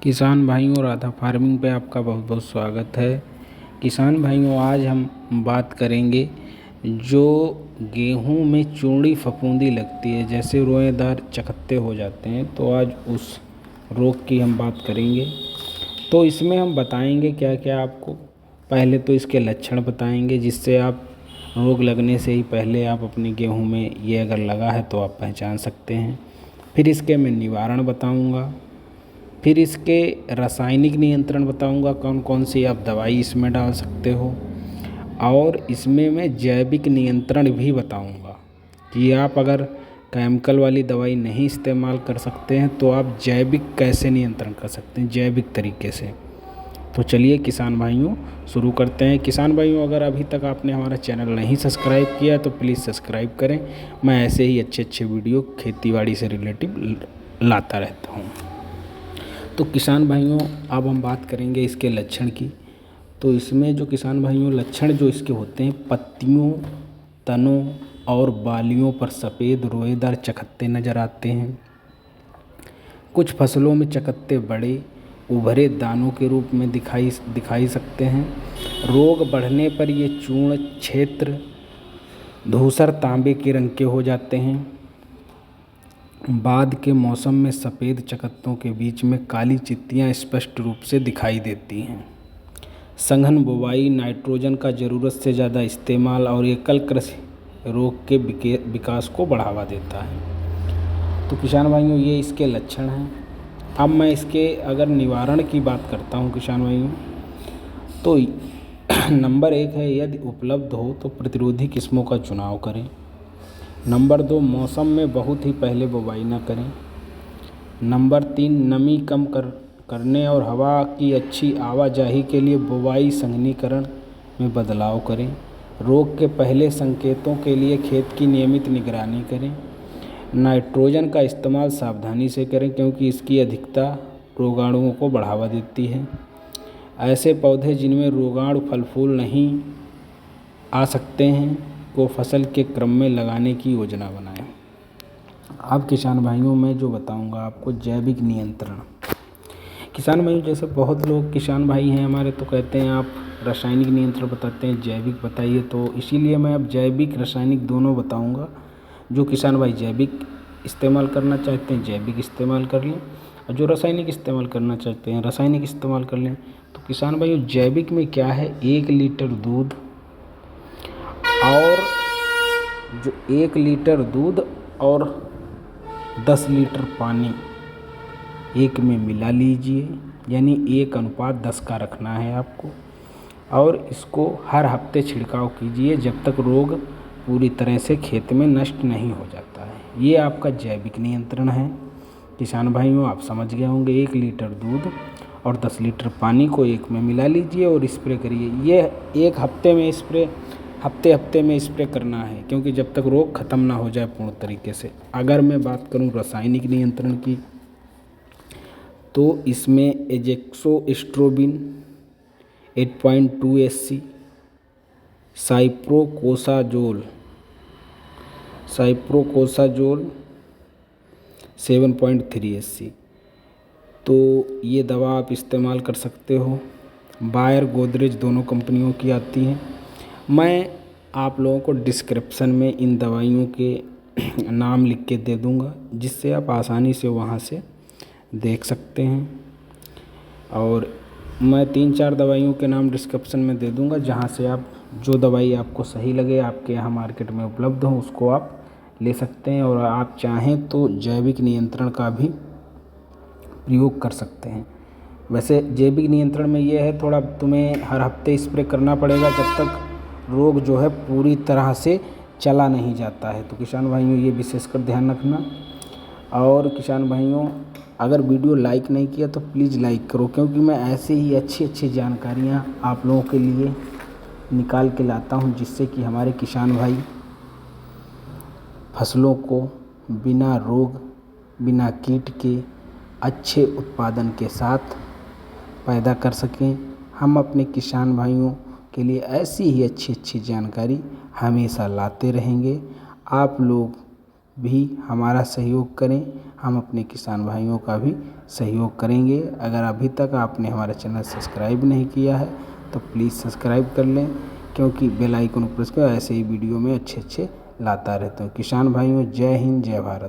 किसान भाइयों, राधा फार्मिंग पे आपका बहुत बहुत स्वागत है। किसान भाइयों, आज हम बात करेंगे जो गेहूं में चूड़ी फफूंदी लगती है, जैसे रोएदार चकत्ते हो जाते हैं, तो आज उस रोग की हम बात करेंगे। तो इसमें हम बताएंगे क्या क्या आपको। पहले तो इसके लक्षण बताएंगे, जिससे आप रोग लगने से ही पहले आप अपने गेहूं में ये अगर लगा है तो आप पहचान सकते हैं। फिर इसके मैं निवारण बताऊंगा। फिर इसके रासायनिक नियंत्रण बताऊंगा, कौन कौन सी आप दवाई इसमें डाल सकते हो। और इसमें मैं जैविक नियंत्रण भी बताऊंगा कि आप अगर केमिकल वाली दवाई नहीं इस्तेमाल कर सकते हैं तो आप जैविक कैसे नियंत्रण कर सकते हैं, जैविक तरीके से। तो चलिए किसान भाइयों, शुरू करते हैं। किसान भाइयों, अगर अभी तक आपने हमारा चैनल नहीं सब्सक्राइब किया तो प्लीज़ सब्सक्राइब करें। मैं ऐसे ही अच्छे अच्छे वीडियो खेतीबाड़ी से रिलेटिव लाता रहता हूँ। तो किसान भाइयों, अब हम बात करेंगे इसके लक्षण की। तो इसमें जो किसान भाइयों लक्षण जो इसके होते हैं, पत्तियों, तनों और बालियों पर सफ़ेद रोएदार चकत्ते नज़र आते हैं। कुछ फसलों में चकत्ते बड़े उभरे दानों के रूप में दिखाई सकते हैं। रोग बढ़ने पर ये चूर्ण क्षेत्र धूसर तांबे के रंग के हो जाते हैं। बाद के मौसम में सफ़ेद चकत्तों के बीच में काली चित्तियाँ स्पष्ट रूप से दिखाई देती हैं। सघन बुवाई, नाइट्रोजन का ज़रूरत से ज़्यादा इस्तेमाल और एकल कृषि रोग के विकास को बढ़ावा देता है। तो किसान भाइयों, ये इसके लक्षण हैं। अब मैं इसके अगर निवारण की बात करता हूँ किसान भाइयों, तो नंबर 1 है, यदि उपलब्ध हो तो प्रतिरोधी किस्मों का चुनाव करें। नंबर 2, मौसम में बहुत ही पहले बुवाई न करें। नंबर 3, नमी कम करने और हवा की अच्छी आवाजाही के लिए बुवाई संघनीकरण में बदलाव करें। रोग के पहले संकेतों के लिए खेत की नियमित निगरानी करें। नाइट्रोजन का इस्तेमाल सावधानी से करें, क्योंकि इसकी अधिकता रोगाणुओं को बढ़ावा देती है। ऐसे पौधे जिनमें रोगाणु फल फूल नहीं आ सकते हैं को फसल के क्रम में लगाने की योजना बनाएं। अब किसान भाइयों, मैं जो बताऊंगा आपको जैविक नियंत्रण। किसान भाइयों, जैसे बहुत लोग किसान भाई हैं हमारे, तो कहते हैं आप रासायनिक नियंत्रण बताते हैं, जैविक बताइए। तो इसीलिए मैं अब जैविक रासायनिक दोनों बताऊंगा। जो किसान भाई जैविक इस्तेमाल करना चाहते हैं जैविक इस्तेमाल कर लें, और जो रासायनिक इस्तेमाल करना चाहते हैं रासायनिक इस्तेमाल कर लें। तो किसान भाइयों, जैविक में क्या है, 1 लीटर दूध और जो 1 लीटर दूध और 10 लीटर पानी एक में मिला लीजिए, यानी 1:10 का रखना है आपको। और इसको हर हफ्ते छिड़काव कीजिए जब तक रोग पूरी तरह से खेत में नष्ट नहीं हो जाता है। ये आपका जैविक नियंत्रण है। किसान भाइयों, आप समझ गए होंगे, 1 लीटर दूध और 10 लीटर पानी को एक में मिला लीजिए और स्प्रे करिए। ये एक हफ्ते में हफ्ते में स्प्रे करना है, क्योंकि जब तक रोग ख़त्म ना हो जाए पूर्ण तरीके से। अगर मैं बात करूं रासायनिक नियंत्रण की, तो इसमें एजेक्सोस्ट्रोबिन 8.2 SC, साइप्रोकोसाजोल 7.3 SC, तो ये दवा आप इस्तेमाल कर सकते हो। बायर, गोदरेज दोनों कंपनियों की आती हैं। मैं आप लोगों को डिस्क्रिप्शन में इन दवाइयों के नाम लिख के दे दूंगा, जिससे आप आसानी से वहाँ से देख सकते हैं। और मैं 3-4 दवाइयों के नाम डिस्क्रिप्शन में दे दूंगा, जहाँ से आप जो दवाई आपको सही लगे, आपके यहाँ मार्केट में उपलब्ध हो, उसको आप ले सकते हैं। और आप चाहें तो जैविक नियंत्रण का भी प्रयोग कर सकते हैं। वैसे जैविक नियंत्रण में ये है, थोड़ा तुम्हें हर हफ्ते स्प्रे करना पड़ेगा जब तक रोग जो है पूरी तरह से चला नहीं जाता है। तो किसान भाइयों, ये विशेषकर ध्यान रखना। और किसान भाइयों, अगर वीडियो लाइक नहीं किया तो प्लीज़ लाइक करो, क्योंकि मैं ऐसे ही अच्छी अच्छी जानकारियाँ आप लोगों के लिए निकाल के लाता हूँ, जिससे कि हमारे किसान भाई फसलों को बिना रोग बिना कीट के अच्छे उत्पादन के साथ पैदा कर सकें। हम अपने किसान भाइयों के लिए ऐसी ही अच्छी अच्छी जानकारी हमेशा लाते रहेंगे। आप लोग भी हमारा सहयोग करें, हम अपने किसान भाइयों का भी सहयोग करेंगे। अगर अभी तक आपने हमारा चैनल सब्सक्राइब नहीं किया है तो प्लीज़ सब्सक्राइब कर लें, क्योंकि बेल आइकन प्रेस कर ऐसे ही वीडियो में अच्छे अच्छे लाता रहता हूँ। किसान भाइयों, जय हिंद, जय भारत।